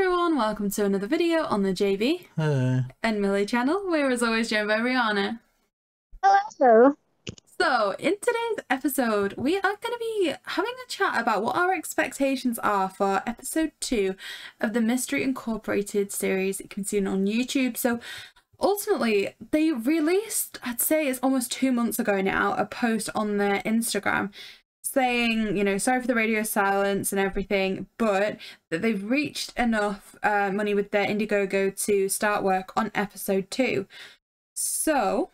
everyone, welcome to another video on the JayBee and Milly channel. We're as always joined by Rhianna. Hello. So in today's episode we are going to be having a chat about what our expectations are for episode 2 of the Mystery Incorporated series that you can see on YouTube. So ultimately they released, I'd say it's almost 2 months ago now, a post on their Instagram saying, you know, sorry for the radio silence and everything, but that they've reached enough money with their Indiegogo to start work on episode 2. So,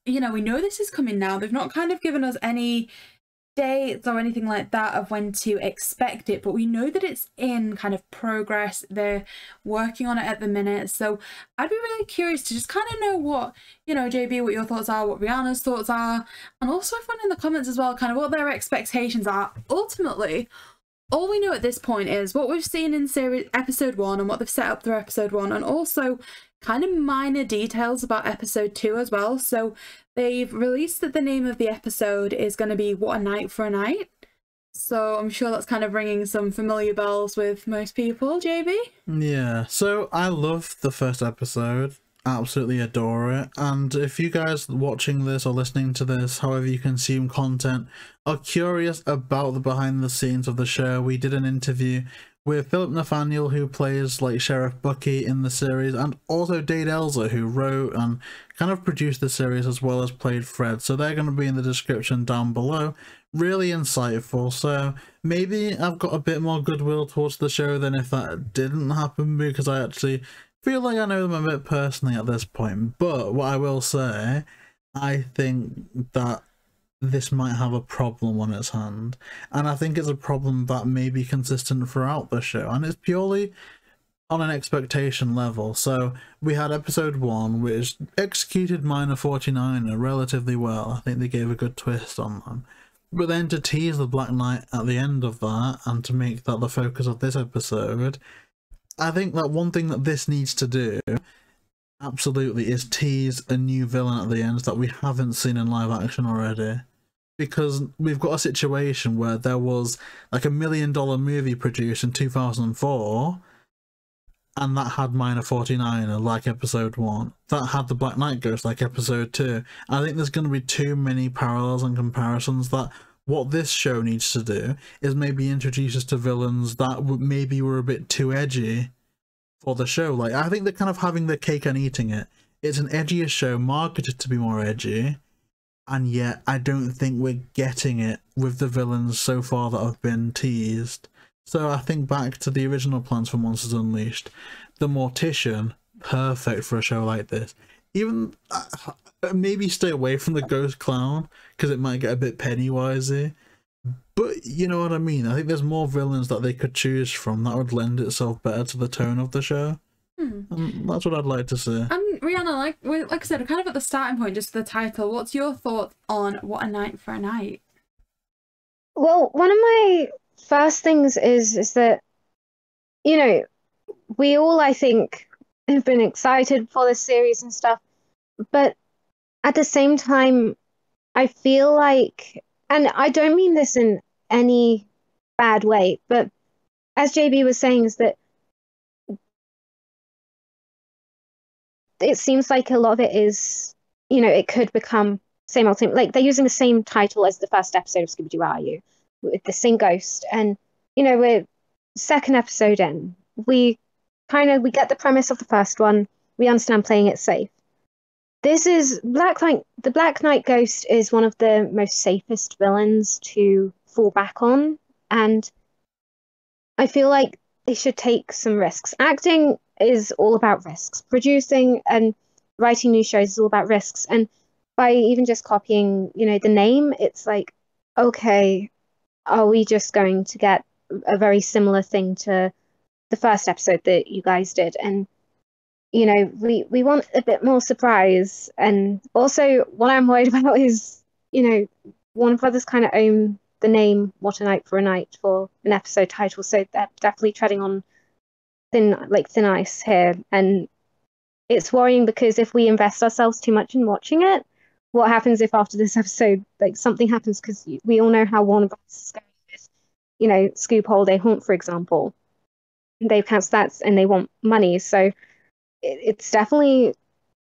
you know, we know this is coming now. They've not kind of given us any dates or anything like that of when to expect it, but we know that it's in kind of progress. They're working on it at the minute, so I'd be really curious to just kind of know what, you know, JayBee, what your thoughts are, what Rhianna's thoughts are, and also everyone in the comments as well, kind of what their expectations are. Ultimately, all we know at this point is what we've seen in series episode 1 and what they've set up through episode 1, and also kind of minor details about episode 2 as well. So they've released that the name of the episode is going to be What a Night for a Night. So I'm sure that's kind of ringing some familiar bells with most people, JayBee. Yeah, so I love the first episode. Absolutely adore it. And if you guys watching this or listening to this, however you consume content, are curious about the behind the scenes of the show, we did an interview with Philip Nathaniel, who plays like Sheriff Bucky in the series, and also Dade Elza, who wrote and kind of produced the series as well as played Fred. So they're going to be in the description down below. Really insightful. So maybe I've got a bit more goodwill towards the show than if that didn't happen, because I actually feel like I know them a bit personally at this point. But what I will say, I think that this might have a problem on its hand, and I think it's a problem that may be consistent throughout the show, and it's purely on an expectation level. So we had episode 1, which executed Minor 49 relatively well. I think they gave a good twist on them, but then to tease the Black Knight at the end of that and to make that the focus of this episode, I think that one thing that this needs to do absolutely is tease a new villain at the end that we haven't seen in live action already. Because we've got a situation where there was like $1 million movie produced in 2004, and that had Minor 49 like episode 1. That had the Black Knight Ghost like episode 2. I think there's going to be too many parallels and comparisons, that what this show needs to do is maybe introduce us to villains that maybe were a bit too edgy for the show. Like, I think they're kind of having their cake and eating it. It's an edgier show marketed to be more edgy, and yet I don't think we're getting it with the villains so far that have been teased. So I think back to the original plans for Monsters Unleashed, the Mortician, perfect for a show like this. Even maybe stay away from the Ghost Clown, because it might get a bit Pennywise-y. But you know what I mean? I think there's more villains that they could choose from that would lend itself better to the tone of the show. That's what I'd like to see. Rhianna, like I said, we're kind of at the starting point, just the title. What's your thoughts on What a Night for a Night? Well, one of my first things is that, you know, we all, I think, have been excited for this series and stuff, but at the same time, I feel like, and I don't mean this in any bad way, but as JayBee was saying, is that it seems like a lot of it is, you know, it could become same old same. Like, they're using the same title as the first episode of Scooby-Doo, Are You? With the same ghost. And, you know, we're second episode in. We get the premise of the first one. We understand playing it safe. This is the Black Knight Ghost is one of the most safest villains to fall back on. And I feel like they should take some risks. Acting is all about risks. Producing and writing new shows is all about risks. And by even just copying, you know, the name, it's like, okay, are we just going to get a very similar thing to the first episode that you guys did? And, you know, we want a bit more surprise. And also what I'm worried about is, you know, Warner Brothers kind of own the name What a Night for a Night for an episode title, so they're definitely treading on thin ice here. And it's worrying, because if we invest ourselves too much in watching it, what happens if after this episode, like, something happens? Because we all know how Warner Bros. Is going with, you know, Scoob Holiday Haunt, for example. they've cancelled that and they want money. So it's definitely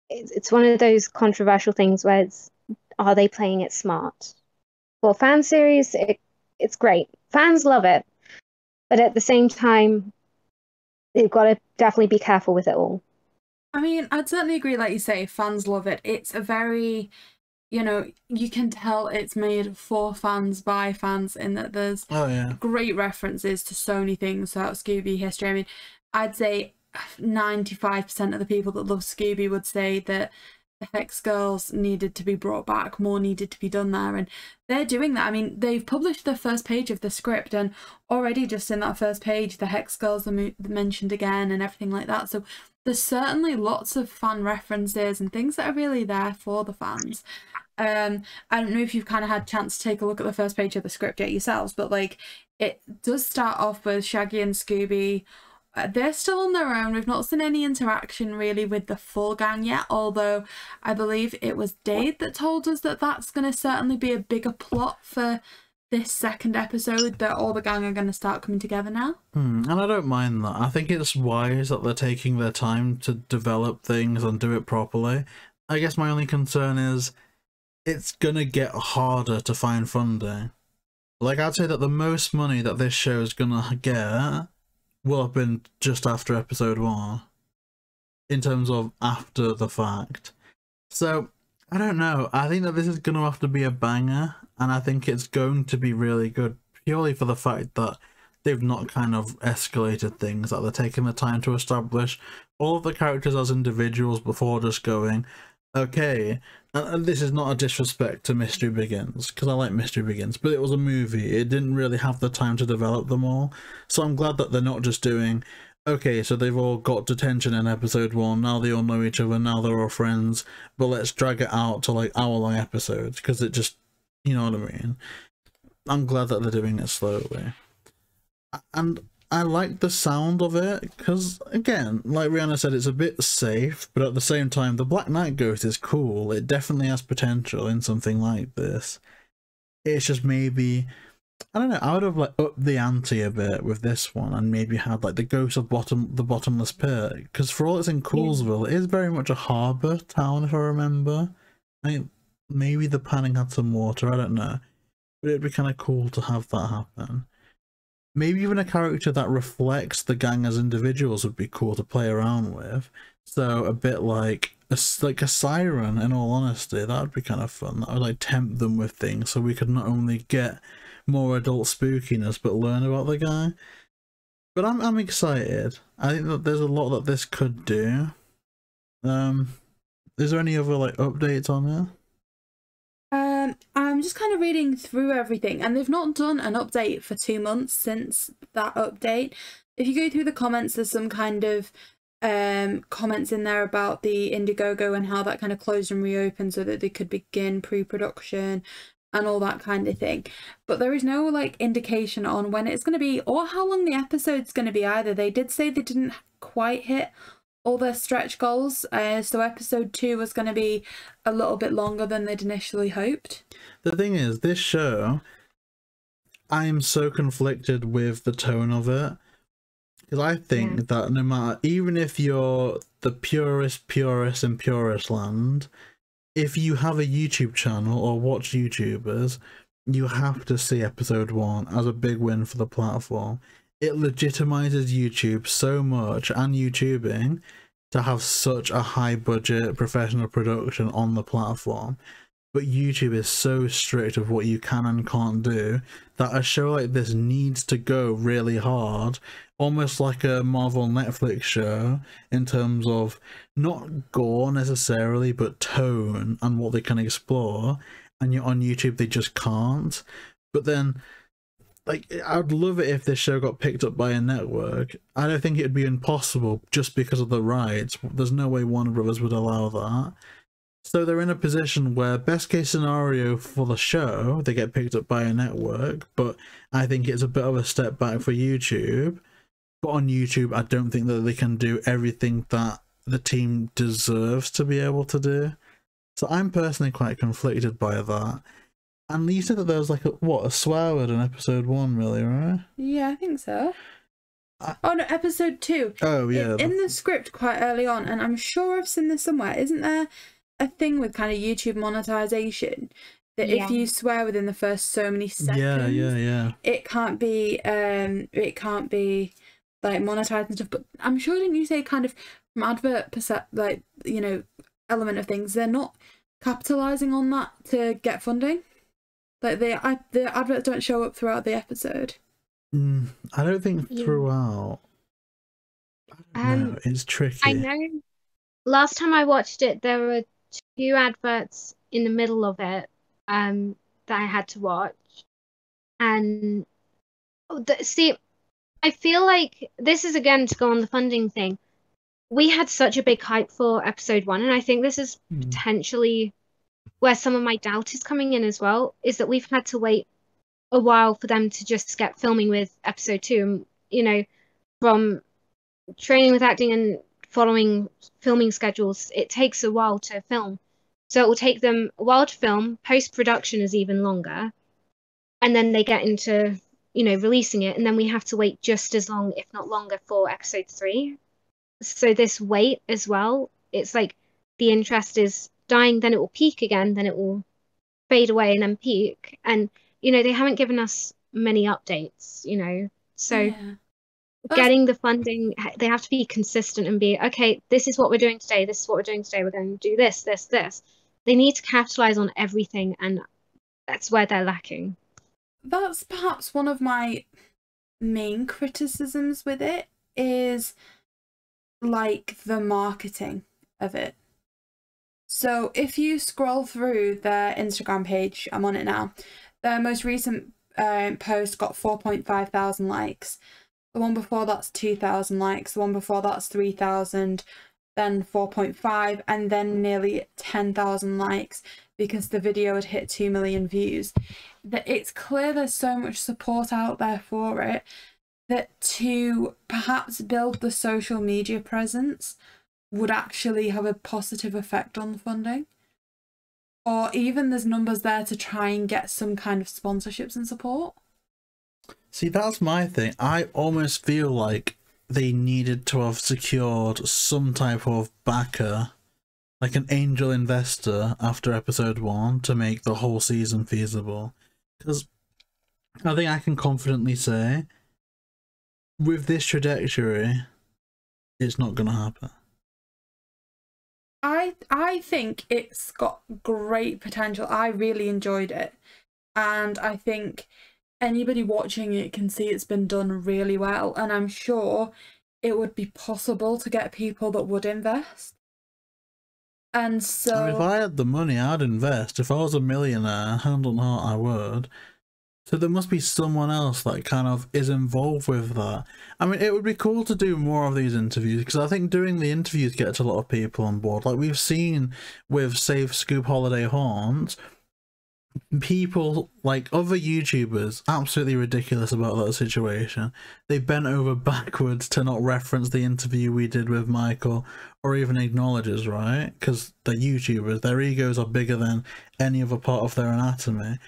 it's one of those controversial things where are they playing it smart? For fan series, it's great. Fans love it, but at the same time, they've got to definitely be careful with it all. I mean, I'd certainly agree, like you say, fans love it. It's a very, you know, you can tell it's made for fans by fans in that there's great references to so many things throughout Scooby history. I mean, I'd say 95% of the people that love Scooby would say that the Hex Girls needed to be brought back, more needed to be done there, and they're doing that. I mean, they've published the first page of the script, and already just in that first page, the Hex Girls are mentioned again and everything like that. So there's certainly lots of fan references and things that are really there for the fans. I don't know if you've kind of had a chance to take a look at the first page of the script yet yourselves, but like it does start off with Shaggy and Scooby. They're still on their own. We've not seen any interaction really with the full gang yet, although I believe it was Dade that told us that that's going to certainly be a bigger plot for this second episode, that all the gang are going to start coming together now. And I don't mind that. I think it's wise that they're taking their time to develop things and do it properly. I guess my only concern is it's going to get harder to find funding. Like, I'd say that the most money that this show is going to get will have been just after episode 1 in terms of after the fact. So I don't know, I think that this is going to have to be a banger, and I think it's going to be really good purely for the fact that they've not kind of escalated things, that they're taking the time to establish all of the characters as individuals before just going, okay, and this is not a disrespect to Mystery Begins, because I like Mystery Begins, but it was a movie. It didn't really have the time to develop them all. So I'm glad that they're not just doing, okay, so they've all got detention in episode 1, now they all know each other, now they're all friends, but let's drag it out to like hour-long episodes, because it just, you know what I mean? I'm glad that they're doing it slowly. And I like the sound of it, because, again, like Rhianna said, it's a bit safe, but at the same time, the Black Knight Ghost is cool. It definitely has potential in something like this. It's just maybe, I don't know, I would have like upped the ante a bit with this one, and maybe had like the Ghost of the Bottomless Pit, because for all it's in Coolsville, it is very much a harbour town, if I remember. I mean, maybe the panning had some water, I don't know. But it'd be kind of cool to have that happen. Maybe even a character that reflects the gang as individuals would be cool to play around with. So a bit like a siren, in all honesty, that would be kind of fun. That would like tempt them with things, so we could not only get more adult spookiness but learn about the guy. But I'm excited. I think that there's a lot that this could do. Is there any other like updates on it? I'm just kind of reading through everything, and they've not done an update for 2 months since that update. If you go through the comments, there's some kind of comments in there about the Indiegogo and how that kind of closed and reopened so that they could begin pre-production and all that kind of thing. But there is no like indication on when it's going to be or how long the episode's going to be either. They did say they didn't quite hit all their stretch goals, so episode 2 was going to be a little bit longer than they'd initially hoped. The thing is, this show, I'm so conflicted with the tone of it, because I think that no matter, even if you're the purest in purest land, if you have a YouTube channel or watch YouTubers, you have to see episode 1 as a big win for the platform. It legitimizes YouTube so much, and YouTubing, to have such a high budget professional production on the platform. But YouTube is so strict of what you can and can't do that a show like this needs to go really hard, almost like a Marvel Netflix show, in terms of not gore necessarily, but tone and what they can explore. And you're on YouTube, they just can't. But then, like, I'd love it if this show got picked up by a network. I don't think it would be impossible just because of the rights. There's no way Warner Brothers would allow that. So they're in a position where, best case scenario for the show, they get picked up by a network, but I think it's a bit of a step back for YouTube. But on YouTube, I don't think that they can do everything that the team deserves to be able to do. So I'm personally quite conflicted by that. And you said that there was like a swear word in episode 1, really, right? Yeah, I think so. Oh no, episode 2. Oh yeah. In the script quite early on, and I'm sure I've seen this somewhere. Isn't there a thing with kind of YouTube monetization that if you swear within the first so many seconds, it can't be like monetized and stuff. But I'm sure, didn't you say kind of from advert like, you know, element of things, they're not capitalizing on that to get funding? Like the adverts don't show up throughout the episode. I don't think throughout. It's tricky. I know. Last time I watched it, there were 2 adverts in the middle of it that I had to watch, and see, I feel like this is again to go on the funding thing. We had such a big hype for episode 1, and I think this is potentially where some of my doubt is coming in as well, is that we've had to wait a while for them to just get filming with episode 2. And, you know, from training with acting and following filming schedules, it takes a while to film. So it will take them a while to film. Post-production is even longer. And then they get into, you know, releasing it. And then we have to wait just as long, if not longer, for episode 3. So this wait as well, it's like the interest is dying, then it will peak again, then it will fade away and then peak. And, you know, they haven't given us many updates, you know. So getting the funding, they have to be consistent and be, okay, this is what we're doing today, this is what we're doing today, we're going to do this, this, this. They need to capitalize on everything, and that's where they're lacking. That's perhaps one of my main criticisms with it, is like the marketing of it. So if you scroll through their Instagram page, I'm on it now, their most recent post got 4.5 thousand likes. The one before that's 2,000 likes. The one before that's 3,000, then 4.5, and then nearly 10,000 likes because the video had hit 2 million views. That it's clear there's so much support out there for it, that to perhaps build the social media presence would actually have a positive effect on the funding. Or even there's numbers there to try and get some kind of sponsorships and support. See, that's my thing. I almost feel like they needed to have secured some type of backer, like an angel investor after episode 1 to make the whole season feasible. Because I think I can confidently say, with this trajectory, it's not going to happen. I think it's got great potential. I really enjoyed it. And I think anybody watching it can see it's been done really well. And I'm sure it would be possible to get people that would invest. And so... I mean, if I had the money, I'd invest. If I was a millionaire, hand on heart, I would. So there must be someone else that kind of is involved with that. I mean, it would be cool to do more of these interviews, because I think doing the interviews gets a lot of people on board. Like we've seen with Save Scoob Holiday Haunt, people, like other YouTubers, absolutely ridiculous about that situation. They bent over backwards to not reference the interview we did with Michael, or even acknowledge us, right? Because they're YouTubers, their egos are bigger than any other part of their anatomy.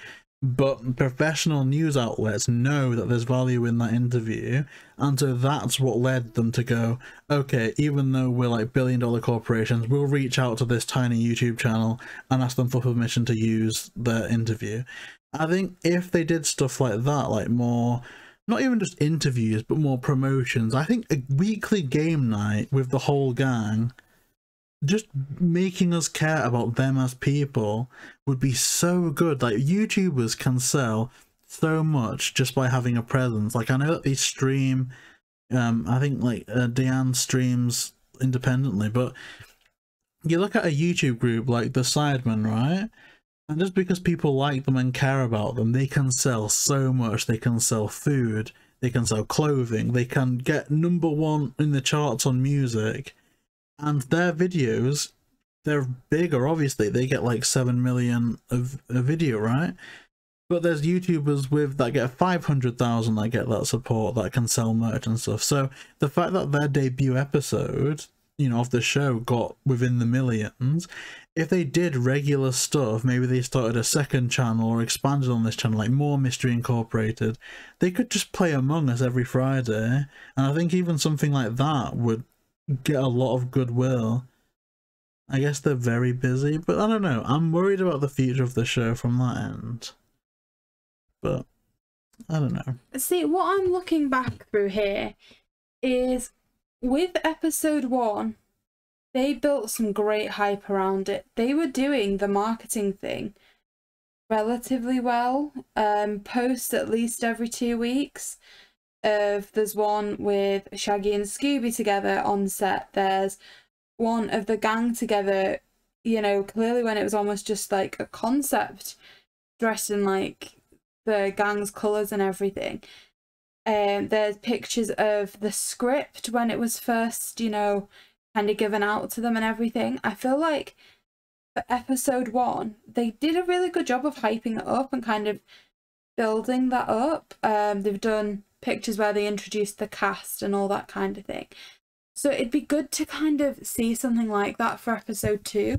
But professional news outlets know that there's value in that interview, and so that's what led them to go, okay, even though we're like billion-dollar corporations, we'll reach out to this tiny YouTube channel and ask them for permission to use their interview. I think if they did stuff like that, like more, not even just interviews, but more promotions, I think a weekly game night with the whole gang, just making us care about them as people, would be so good. Like YouTubers can sell so much just by having a presence. Like I know that they stream, I think like Dayeanne streams independently, but you look at a YouTube group like the Sidemen, right? And just because people like them and care about them, they can sell so much. They can sell food, they can sell clothing, they can get #1 in the charts on music. And their videos, they're bigger, obviously. They get like 7 million of a video, right? But there's YouTubers that get 500,000 that get that support, that can sell merch and stuff. So the fact that their debut episode you know, of the show got within the millions. If they did regular stuff, maybe they started a second channel or expanded on this channel, like more Mystery Incorporated, they could just play Among Us every Friday. And I think even something like that would get a lot of goodwill. I guess they're very busy, but I don't know. I'm worried about the future of the show from that end. But I don't know. See, what I'm looking back through here is with episode 1, they built some great hype around it. They were doing the marketing thing relatively well. Post at least every 2 weeks. There's one with Shaggy and Scooby together on set. There's one of the gang together, you know, clearly when it was almost just like a concept, dressed in like the gang's colours and everything. There's pictures of the script when it was first, you know, kind of given out to them and everything. I feel like for episode 1, they did a really good job of hyping it up and kind of building that up. They've done pictures where they introduced the cast and all that kind of thing. So it'd be good to kind of see something like that for episode 2,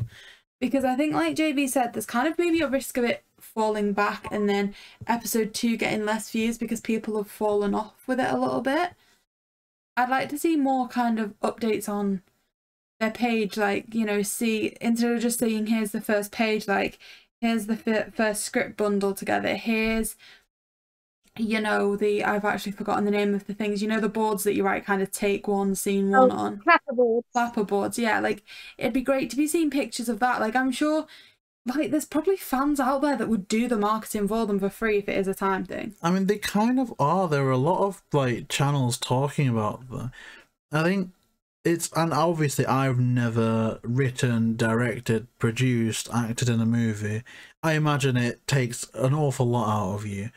because I think, like JayBee said, there's kind of maybe a risk of it falling back and then episode 2 getting less views because people have fallen off with it a little bit. I'd like to see more kind of updates on their page, like, you know, see, instead of just saying here's the first page, like here's the first script bundle together, here's, you know, I've actually forgotten the name of the things, you know, the boards that you write kind of take one, scene one on. Clapper boards, yeah, like it'd be great to be seeing pictures of that. Like I'm sure, like there's probably fans out there that would do the marketing for them for free if it is a time thing. I mean, they kind of are. There are a lot of like channels talking about that. I think it's, and obviously I've never written, directed, produced, acted in a movie. I imagine it takes an awful lot out of you.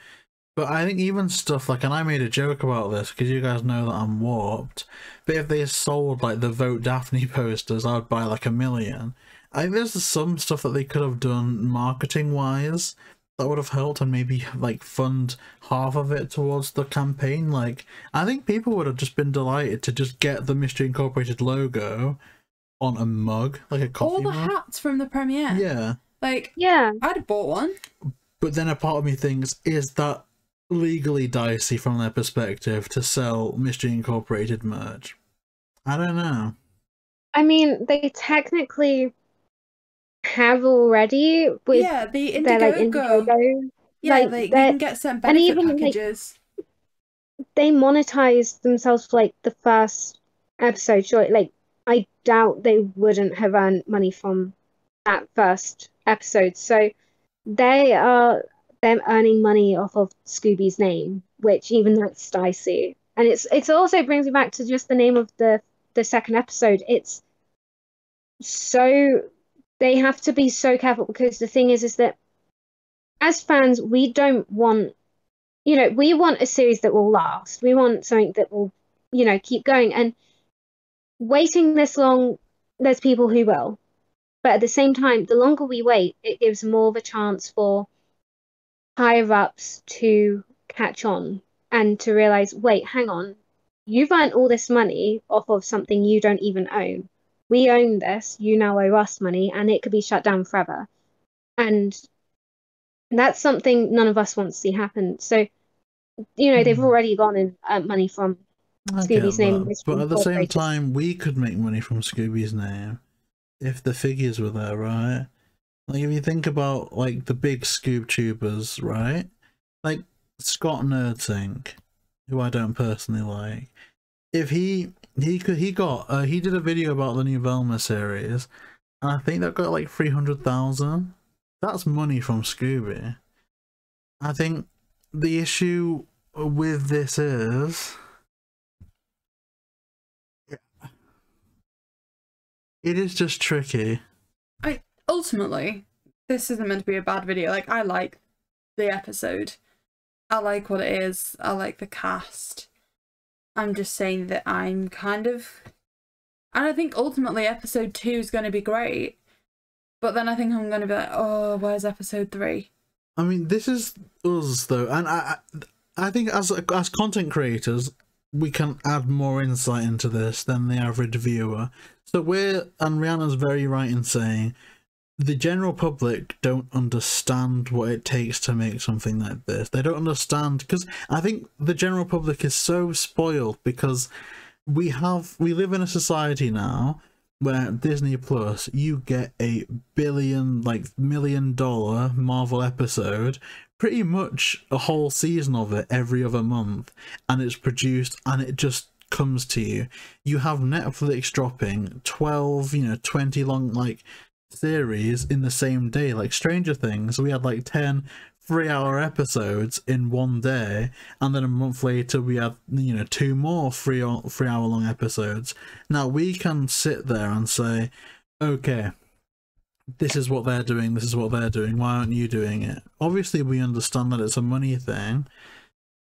But I think even stuff like, and I made a joke about this because you guys know that I'm warped, but if they sold like the Vote Daphne posters, I would buy like 1 million. I think there's some stuff that they could have done marketing wise that would have helped, and maybe like fund half of it towards the campaign. Like I think people would have just been delighted to just get the Mystery Incorporated logo on a mug, like a coffee mug. All the hats from the premiere. Yeah. Like, yeah, I'd have bought one. But then a part of me thinks, is that legally dicey from their perspective to sell Mystery Incorporated merch? I don't know. I mean, they technically have already with the their like Indiegogo. Yeah, like they can get certain benefit even, packages. Like, they monetize themselves for like the first episode. Sure, like I doubt they wouldn't have earned money from that first episode. So they are them earning money off of Scooby's name, which even that's dicey. And it's also brings me back to just the name of the second episode. It's so, they have to be so careful, because the thing is that as fans, we don't want, you know, we want a series that will last. We want something that will, you know, keep going. And waiting this long, there's people who will. But at the same time, the longer we wait, it gives more of a chance for higher ups to catch on and to realize, wait, hang on, you've earned all this money off of something you don't even own. We own this, you now owe us money, and it could be shut down forever. And that's something none of us want to see happen. So, you know, they've already gone and earned money from Scooby's name. But at the same time, we could make money from Scooby's name if the figures were there, right? Like, if you think about, like, the big Scoob tubers, right? Like, Scott Nerdtink, who I don't personally like. If he did a video about the new Velma series, and I think that got like 300,000. That's money from Scooby. I think the issue with this is, it is just tricky. Ultimately, this isn't meant to be a bad video. Like, I like the episode. I like what it is. I like the cast. I'm just saying that I'm kind of... And I think ultimately episode 2 is going to be great. But then I think I'm going to be like, oh, where's episode 3? I mean, this is us, though. And I think as content creators, we can add more insight into this than the average viewer. So and Rhianna's very right in saying the general public don't understand what it takes to make something like this. They don't understand, because I think the general public is so spoiled because we live in a society now where Disney Plus, you get a $1 million Marvel episode, pretty much a whole season of it every other month, and it's produced and it just comes to you. You have Netflix dropping 12, 20 long series in the same day, like Stranger Things. We had 10 3-hour episodes in one day, and then a month later we had 2 more 3-hour long episodes. Now we can sit there and say, okay, this is what they're doing, this is what they're doing, why aren't you doing it? Obviously we understand that it's a money thing,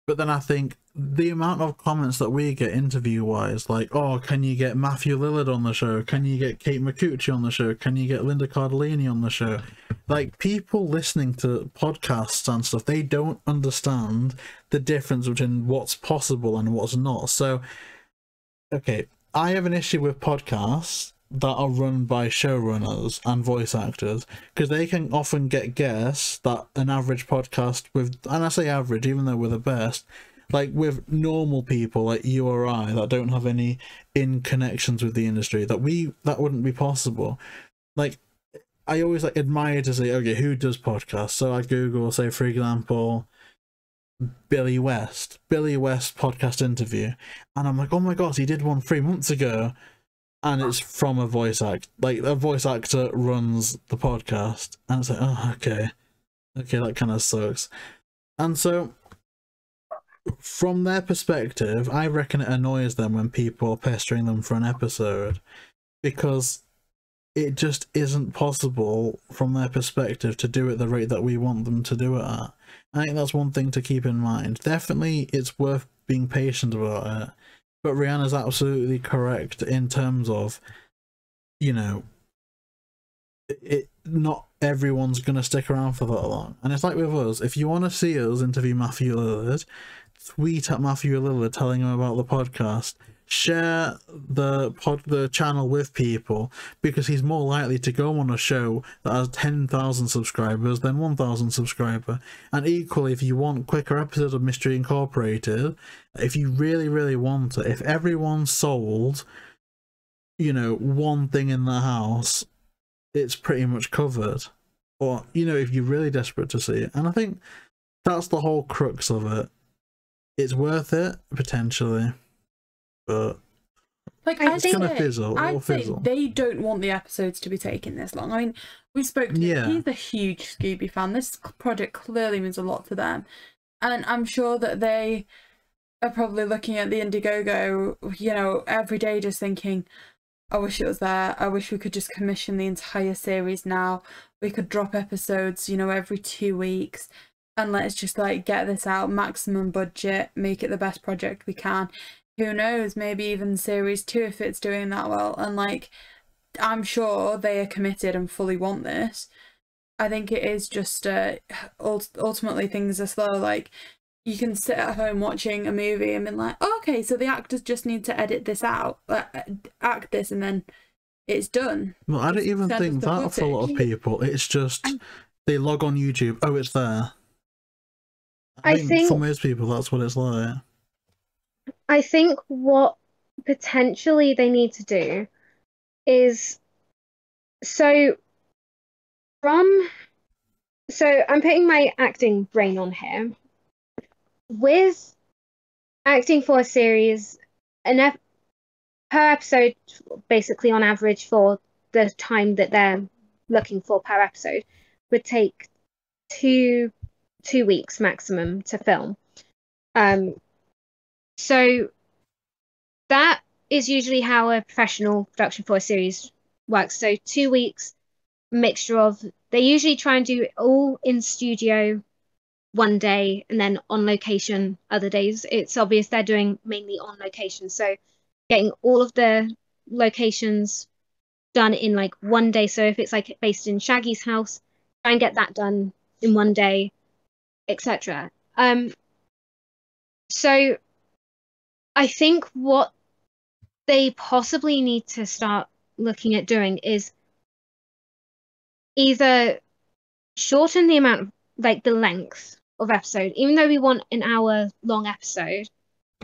but then I think the amount of comments that we get interview wise, like, oh, can you get Matthew Lillard on the show? Can you get Kate McCucci on the show? Can you get Linda Cardellini on the show? People listening to podcasts and stuff, they don't understand the difference between what's possible and what's not. So, okay, I have an issue with podcasts that are run by showrunners and voice actors, because they can often get guests that an average podcast with, and I say average even though we're the best, with normal people like you or I that don't have any connections with the industry, that wouldn't be possible. I always admire to say, okay, who does podcasts? So I Google, say for example, Billy West podcast interview, and I'm like, oh my gosh, he did one 3 months ago, and it's from a voice act. A voice actor runs the podcast, and it's like, oh, okay, that kind of sucks. And so, from their perspective, I reckon it annoys them when people are pestering them for an episode, because it just isn't possible from their perspective to do it the rate that we want them to do it at. I think that's one thing to keep in mind. Definitely it's worth being patient about it, but Rhianna's absolutely correct in terms of, not everyone's going to stick around for that long. And it's like with us, if you want to see us interview Matthew Lillard, tweet at Matthew Lillard telling him about the podcast. Share the channel with people, because he's more likely to go on a show that has 10,000 subscribers than 1,000 subscriber. And equally, if you want quicker episodes of Mystery Incorporated, if you really, really want it, if everyone sold, one thing in the house, it's pretty much covered. Or, if you're really desperate to see it. And I think that's the whole crux of it. It's worth it, potentially. But I'd say they don't want the episodes to be taking this long. I mean, we spoke to him. He's a huge Scooby fan. This project clearly means a lot to them, and I'm sure that they are probably looking at the Indiegogo, every day, just thinking, I wish it was there. I wish we could just commission the entire series now. We could drop episodes, every 2 weeks, and let's just get this out, maximum budget, make it the best project we can. Who knows, maybe even series 2 if it's doing that well. And I'm sure they are committed and fully want this. I think it is just ultimately things are slow. You can sit at home watching a movie and be like, oh, okay, so the actors just need to edit this out, act this, and then it's done. Well, I don't even think that for a lot of people. It's just they log on YouTube, oh, it's there. I think for most people that's what it's like. I think what potentially they need to do is so I'm putting my acting brain on here. With acting for a series, per episode, basically on average for the time that they're looking for per episode, would take two weeks maximum to film. So that is usually how a professional production for a series works. So 2 weeks, mixture of, they usually try and do it all in studio one day and then on location other days. It's obvious they're doing mainly on location. So getting all of the locations done in one day. So if it's based in Shaggy's house, try and get that done in one day, etc. So I think what they possibly need to start looking at doing is either shorten the amount of, like, the length of episode, even though we want an hour long episode,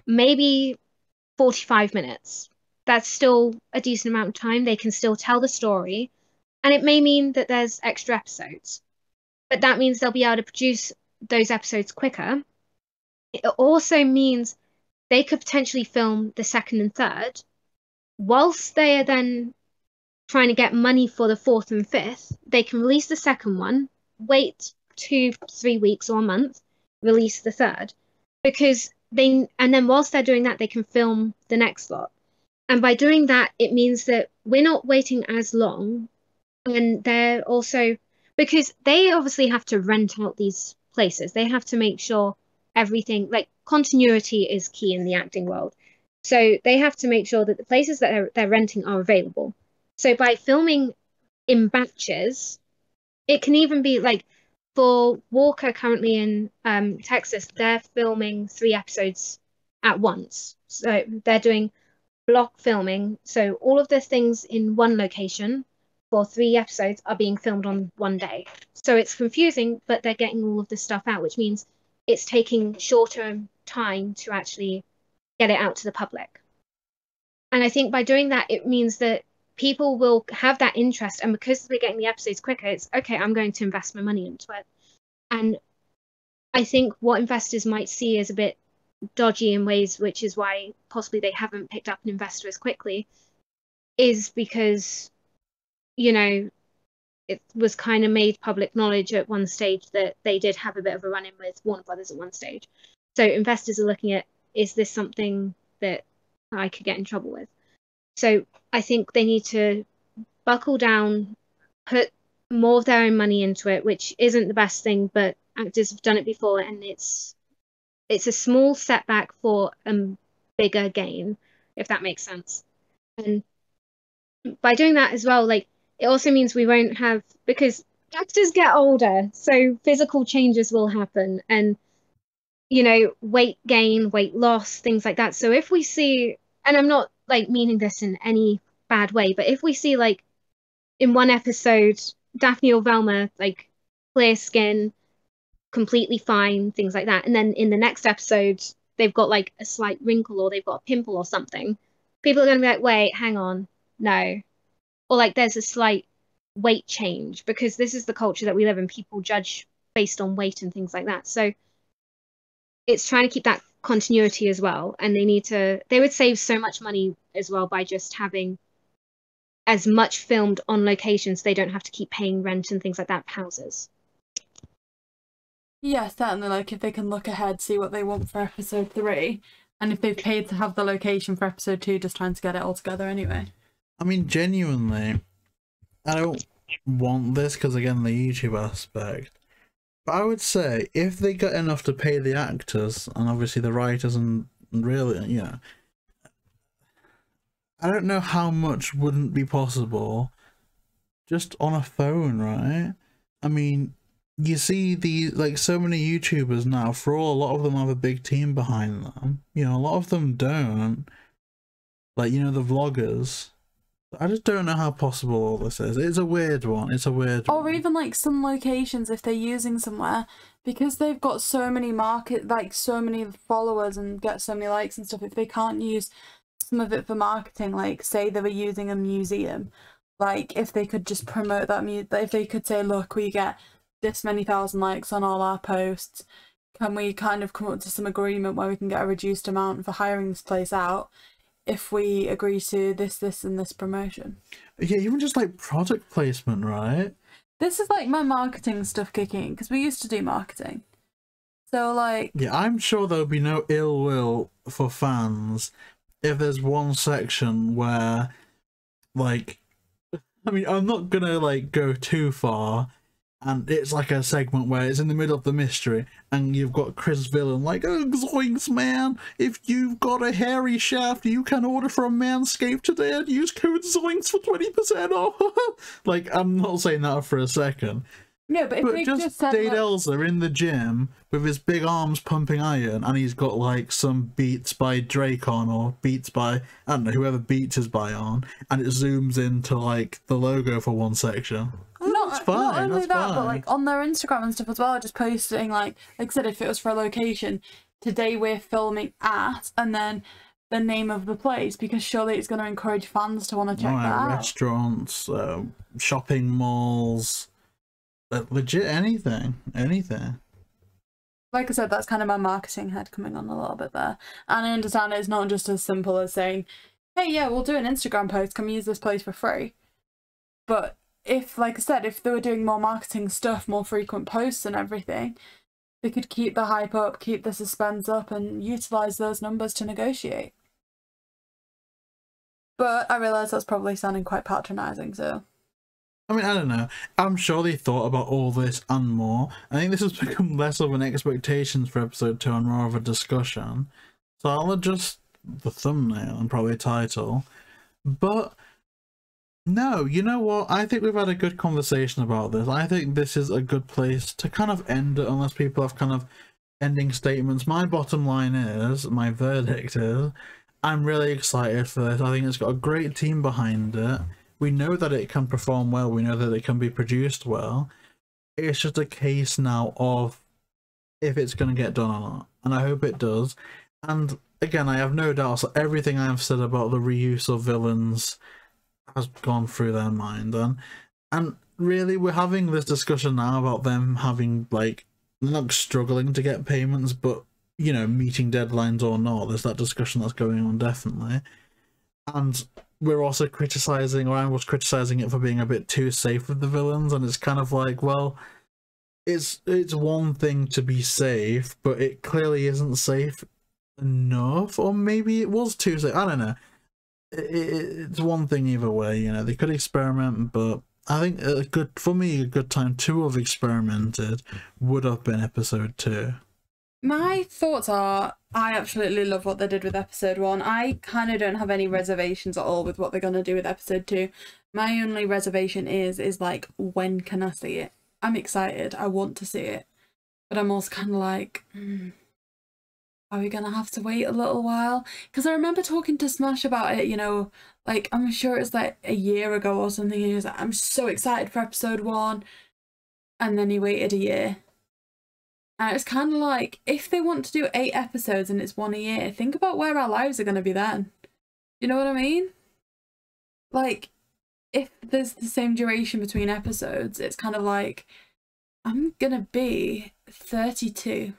maybe 45 minutes. That's still a decent amount of time. They can still tell the story, and it may mean that there's extra episodes, but that means they'll be able to produce those episodes quicker. It also means they could potentially film the second and third whilst they are then trying to get money for the fourth and fifth. They can release the second one, wait 2-3 weeks or a month, release the third, because and then whilst they're doing that, they can film the next lot. And by doing that, it means that we're not waiting as long. And they're also, because they obviously have to rent out these places, they have to make sure everything, like, continuity is key in the acting world. So they have to make sure that the places that they're renting are available. So by filming in batches, it can even be like, for Walker currently in Texas, they're filming 3 episodes at once. So they're doing block filming. So all of the things in one location for 3 episodes are being filmed on one day. So it's confusing, but they're getting all of this stuff out, which means it's taking shorter time to actually get it out to the public. And I think by doing that, it means that people will have that interest, and because they're getting the episodes quicker, it's okay, I'm going to invest my money into it. And I think what investors might see is a bit dodgy in ways, which is why possibly they haven't picked up an investor as quickly, is because, you know, it was kind of made public knowledge at one stage that they did have a bit of a run-in with Warner Brothers at one stage. So investors are looking at, is this something that I could get in trouble with? So I think they need to buckle down, put more of their own money into it, which isn't the best thing, but actors have done it before, and it's a small setback for a bigger gain, if that makes sense. And by doing that as well, like, it also means we won't have, because actors get older, so physical changes will happen, and, you know, weight gain, weight loss, things like that. So if we see, and I'm not like meaning this in any bad way, but if we see, like, in one episode, Daphne or Velma, like, clear skin, completely fine, things like that, and then in the next episode they've got like a slight wrinkle or they've got a pimple or something, people are going to be like, wait, hang on, no. Or like there's a slight weight change, because this is the culture that we live in. People judge based on weight and things like that. So it's trying to keep that continuity as well, and they would save so much money as well by just having as much filmed on location, so they don't have to keep paying rent and things like that for houses. Yeah, certainly. Like, if they can look ahead, see what they want for episode 3, and if they've paid to have the location for episode 2, just trying to get it all together anyway. I mean, genuinely, I don't want this because, again, the YouTube aspect. But I would say if they got enough to pay the actors and obviously the writers and really, you know, I don't know how much wouldn't be possible just on a phone, right? I mean, you see like so many YouTubers now, for all, a lot of them have a big team behind them. You know, a lot of them don't. Like, you know, the vloggers. I just don't know how possible all this is. It's a weird one. It's a weird one. Or even like some locations, if they're using somewhere, because they've got so many so many followers and get so many likes and stuff, if they can't use some of it for marketing, like say they were using a museum, like if they could just promote that if they could say, look, we get this many thousand likes on all our posts, can we kind of come up to some agreement where we can get a reduced amount for hiring this place out if we agree to this and this promotion? Yeah, even just like product placement, right? This is like my marketing stuff kicking in, because we used to do marketing. So like... Yeah, I'm sure there'll be no ill will for fans if there's one section where, like, I mean, I'm not gonna like go too far, and it's like a segment where it's in the middle of the mystery and you've got Chris Villain like, oh, zoinks, man, if you've got a hairy shaft, you can order from Manscaped today and use code zoinks for 20% off. Like, I'm not saying that for a second, No, but if But they just just said Dade like, Elza in the gym with his big arms pumping iron, and he's got like some Beats by Drake on, or Beats by, I don't know, whoever Beats is by on, and it zooms into like the logo for one section. Oh, that's fine. not only That's that, fine. but like on their Instagram and stuff as well, just posting like I said, if it was for a location, today we're filming at, and then the name of the place, because surely it's going to encourage fans to want to check that out. Restaurants, shopping malls, legit anything. Like I said, that's kind of my marketing head coming on a little bit there. And I understand it's not just as simple as saying, hey, yeah, we'll do an Instagram post, come use this place for free. But if, like I said, if they were doing more marketing stuff, more frequent posts and everything, they could keep the hype up, keep the suspense up, and utilise those numbers to negotiate. But I realise that's probably sounding quite patronising, so... I mean, I don't know. I'm sure they thought about all this and more. I think this has become less of an expectations for episode 2 and more of a discussion. So I'll adjust the thumbnail and probably title. But no, you know what? I think we've had a good conversation about this. I think this is a good place to kind of end it, unless people have kind of ending statements. My bottom line is, my verdict is, I'm really excited for this. I think it's got a great team behind it. We know that it can perform well. We know that it can be produced well. It's just a case now of if it's going to get done or not. And I hope it does. And again, I have no doubts that everything I've said about the reuse of villains has gone through their mind. And really, we're having this discussion now about them having, like, not struggling to get payments, but, you know, meeting deadlines or not. There's that discussion that's going on, definitely. And we're also criticizing, or I was criticizing it for being a bit too safe with the villains, and it's kind of like, well, it's one thing to be safe, but it clearly isn't safe enough, or maybe it was too safe. I don't know. It's one thing either way, you know. They could experiment, but I think a good time to have experimented would have been episode 2. My thoughts are, I absolutely love what they did with episode 1. I kind of don't have any reservations at all with what they're going to do with episode 2. My only reservation is like, when can I see it? I'm excited. I want to see it. But I'm also kind of like, are we going to have to wait a little while? Because I remember talking to Smash about it, you know, like, I'm sure it's like a year ago or something. He was like, I'm so excited for episode 1. And then he waited a year. And it's kind of like, if they want to do 8 episodes and it's 1 a year, think about where our lives are going to be then. You know what I mean? Like, if there's the same duration between episodes, it's kind of like, I'm going to be 32.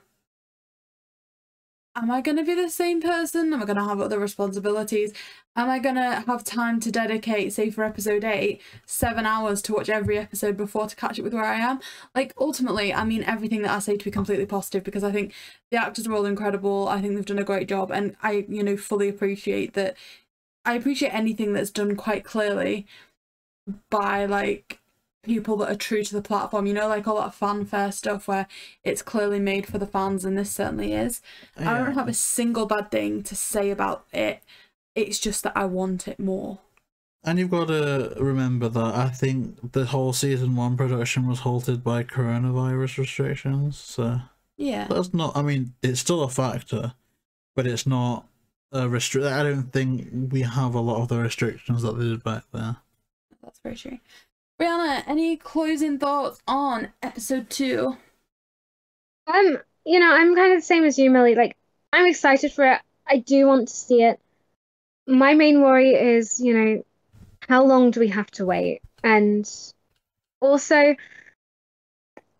Am I going to be the same person? Am I going to have other responsibilities? Am I going to have time to dedicate, say for episode 8, 7 hours to watch every episode before to catch up with where I am? Like, ultimately, I mean everything that I say to be completely positive, because I think the actors are all incredible. I think they've done a great job, and I, you know, fully appreciate that. I appreciate anything that's done quite clearly by, like, people that are true to the platform, you know, like all that fanfare stuff where it's clearly made for the fans, and this certainly is. Yeah. I don't have a single bad thing to say about it. It's just that I want it more. And you've got to remember that I think the whole season 1 production was halted by coronavirus restrictions, so yeah, that's not, I mean, it's still a factor, but it's not a I don't think we have a lot of the restrictions that they did back there. That's very true. Rhianna, any closing thoughts on episode 2? You know, I'm kind of the same as you, Millie. Like, I'm excited for it. I do want to see it. My main worry is, you know, how long do we have to wait? And also,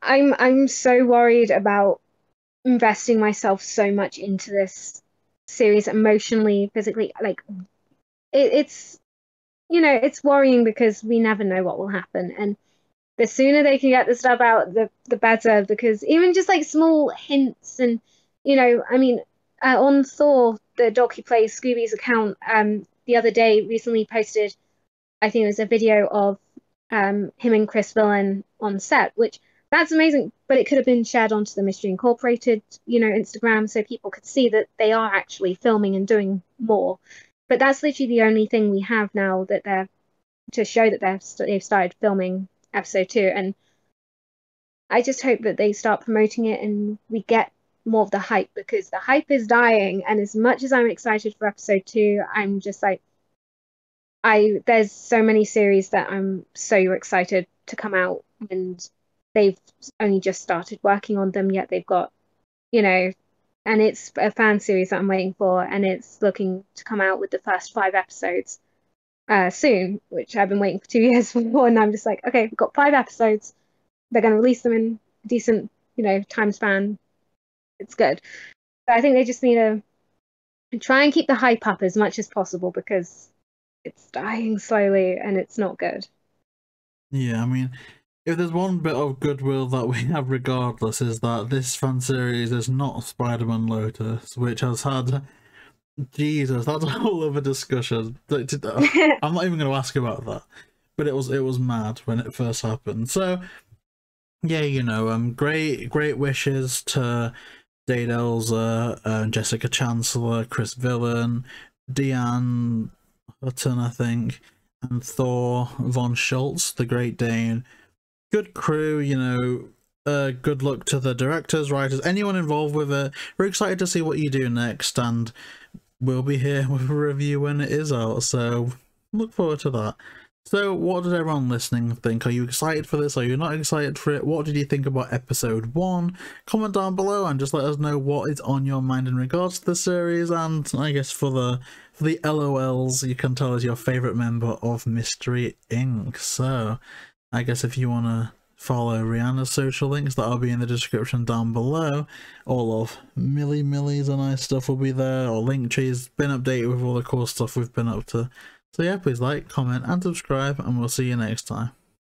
I'm so worried about investing myself so much into this series emotionally, physically. Like, it's, you know, it's worrying because we never know what will happen. And the sooner they can get the stuff out, the better, because even just like small hints and, you know, I mean, on Thor, the docu-play Scooby's account, the other day recently posted, I think it was a video of him and Chris Villain on set, which that's amazing, but it could have been shared onto the Mystery Incorporated, you know, Instagram, so people could see that they are actually filming and doing more. But that's literally the only thing we have now that they're to show that they've started filming episode 2. And I just hope that they start promoting it and we get more of the hype, because the hype is dying. And as much as I'm excited for episode 2, I'm just like, there's so many series that I'm so excited to come out, and they've only just started working on them, yet they've got, and it's a fan series that I'm waiting for, and it's looking to come out with the first 5 episodes soon, which I've been waiting for 2 years for, and I'm just like, okay, we've got 5 episodes. They're going to release them in a decent, time span. It's good. So I think they just need to try and keep the hype up as much as possible, because it's dying slowly and it's not good. Yeah, I mean, if there's one bit of goodwill that we have regardless, is that this fan series is not Spider-Man Lotus, which has had... Jesus, that's a whole other discussion. I'm not even going to ask about that. But it was mad when it first happened. So, yeah, great wishes to Dade, Elza, Jessica Chancellor, Chris Villain, Dayeanne Hutton, I think, and Thor von Schultz, the Great Dane. Good crew, good luck to the directors, writers, anyone involved with it. We're excited to see what you do next, and we'll be here with a review when it is out, so look forward to that. So what did everyone listening think? Are you excited for this? Are you not excited for it? What did you think about episode 1? Comment down below and just let us know what is on your mind in regards to the series, and I guess for the LOLs, you can tell us your favourite member of Mystery Inc. So I guess if you want to follow Rhianna's social links, that'll be in the description down below. All of Milly's and nice stuff will be there, or Linktree's been updated with all the cool stuff we've been up to. So yeah, please like, comment and subscribe, and we'll see you next time.